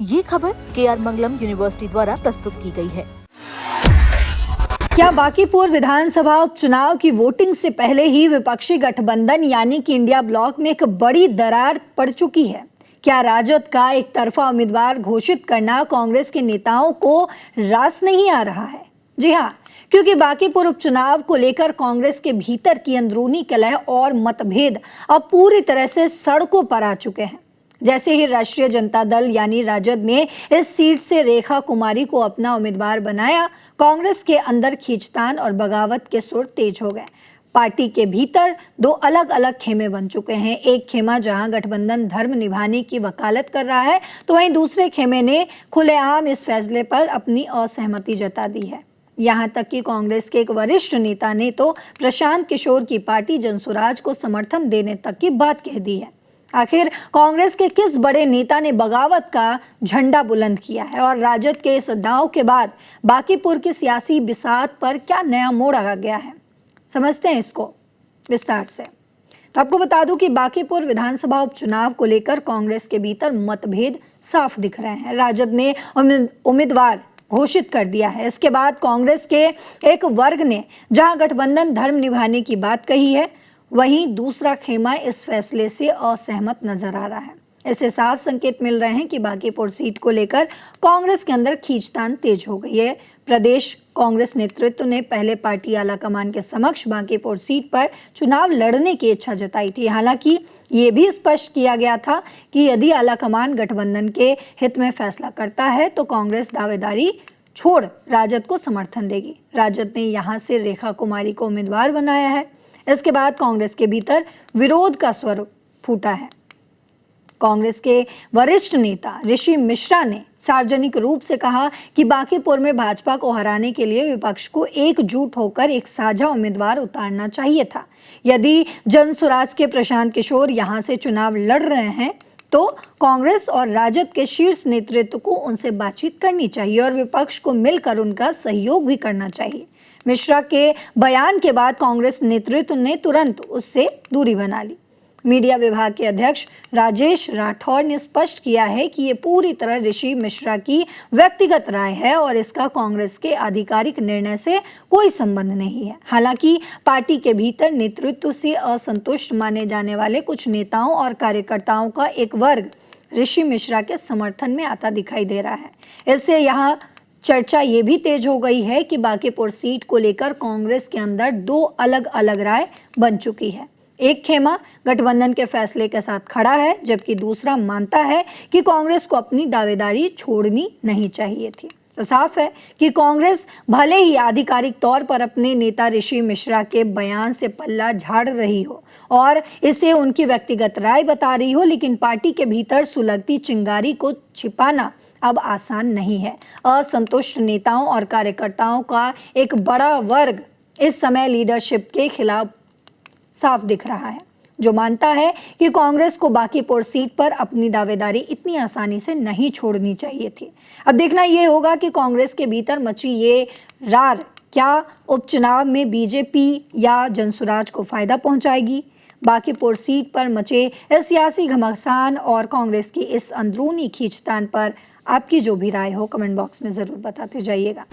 ये खबर KR मंगलम university द्वारा प्रस्तुत की गई है। क्या बांकीपुर विधानसभा उपचुनाव की वोटिंग से पहले ही विपक्षी गठबंधन यानी कि इंडिया ब्लॉक में एक बड़ी दरार पड़ चुकी है? क्या राजद का एक तरफा उम्मीदवार घोषित करना कांग्रेस के नेताओं को रास नहीं आ रहा है? जी हाँ, क्योंकि बांकीपुर उपचुनाव को लेकर कांग्रेस के भीतर की अंदरूनी कलह और मतभेद अब पूरी तरह से सड़कों पर आ चुके हैं। जैसे ही राष्ट्रीय जनता दल यानी राजद ने इस सीट से रेखा कुमारी को अपना उम्मीदवार बनाया, कांग्रेस के अंदर खींचतान और बगावत के सुर तेज हो गए। पार्टी के भीतर दो अलग अलग खेमे बन चुके हैं। एक खेमा जहां गठबंधन धर्म निभाने की वकालत कर रहा है, तो वहीं दूसरे खेमे ने खुलेआम इस फैसले पर अपनी असहमति जता दी है। यहाँ तक कि कांग्रेस के एक वरिष्ठ नेता ने तो प्रशांत किशोर की पार्टी जनसुराज को समर्थन देने तक की बात कह दी है। आखिर कांग्रेस के किस बड़े नेता ने बगावत का झंडा बुलंद किया है और राजद के इस दांव के बाद बांकीपुर की सियासी बिसात पर क्या नया मोड़ आ गया है? समझते हैं इसको विस्तार से। तो आपको बता दूं कि बांकीपुर विधानसभा उपचुनाव को लेकर कांग्रेस के भीतर मतभेद साफ दिख रहे हैं। राजद ने उम्मीदवार घोषित कर दिया है। इसके बाद कांग्रेस के एक वर्ग ने जहां गठबंधन धर्म निभाने की बात कही है, वहीं दूसरा खेमा इस फैसले से असहमत नजर आ रहा है। ऐसे साफ संकेत मिल रहे हैं कि बांकीपुर सीट को लेकर कांग्रेस के अंदर खींचतान तेज हो गई है। प्रदेश कांग्रेस नेतृत्व ने पहले पार्टी आलाकमान के समक्ष बांकीपुर सीट पर चुनाव लड़ने की इच्छा जताई थी। हालांकि ये भी स्पष्ट किया गया था कि यदि आलाकमान गठबंधन के हित में फैसला करता है तो कांग्रेस दावेदारी छोड़ राजद को समर्थन देगी। राजद ने यहाँ से रेखा कुमारी को उम्मीदवार बनाया है। इसके बाद कांग्रेस के भीतर विरोध का स्वर फूटा है। कांग्रेस के वरिष्ठ नेता ऋषि मिश्रा ने सार्वजनिक रूप से कहा कि बांकीपुर में भाजपा को हराने के लिए विपक्ष को एकजुट होकर एक साझा उम्मीदवार उतारना चाहिए था। यदि जनसुराज के प्रशांत किशोर यहां से चुनाव लड़ रहे हैं तो कांग्रेस और राजद के शीर्ष नेतृत्व को उनसे बातचीत करनी चाहिए और विपक्ष को मिलकर उनका सहयोग भी करना चाहिए। मिश्रा के बयान के बाद कांग्रेस नेतृत्व ने तुरंत उससे दूरी बना ली। मीडिया विभाग के अध्यक्ष राजेश राठौर ने स्पष्ट किया है कि ये पूरी तरह ऋषि मिश्रा की व्यक्तिगत राय है और इसका कांग्रेस के आधिकारिक निर्णय से कोई संबंध नहीं है। हालांकि पार्टी के भीतर नेतृत्व से असंतुष्ट माने जाने वाले कुछ नेताओं और कार्यकर्ताओं का एक वर्ग ऋषि मिश्रा के समर्थन में आता दिखाई दे रहा है। इससे यहाँ चर्चा ये भी तेज हो गई है कि बांकीपुर सीट को लेकर कांग्रेस के अंदर दो अलग अलग राय बन चुकी है। एक खेमा गठबंधन के फैसले के साथ खड़ा है, जबकि दूसरा मानता है कि कांग्रेस को अपनी दावेदारी छोड़नी नहीं चाहिए थी। तो साफ है कि कांग्रेस भले ही आधिकारिक तौर पर अपने नेता ऋषि मिश्रा के बयान से पल्ला झाड़ रही हो और इसे उनकी व्यक्तिगत राय बता रही हो, लेकिन पार्टी के भीतर सुलगती चिंगारी को छिपाना अब आसान नहीं है। असंतुष्ट नेताओं और कार्यकर्ताओं का एक बड़ा वर्ग इस समय लीडरशिप के खिलाफ साफ दिख रहा है, जो मानता है कि कांग्रेस को बांकीपुर सीट पर अपनी दावेदारी इतनी आसानी से नहीं छोड़नी चाहिए थी। अब देखना यह होगा कि कांग्रेस के भीतर मची ये रार क्या उपचुनाव में बीजेपी या जनसुराज को फायदा पहुंचाएगी। बांकीपुर सीट पर मचे इस सियासी घमासान और कांग्रेस की इस अंदरूनी खींचतान पर आपकी जो भी राय हो कमेंट बॉक्स में जरूर बताते जाइएगा।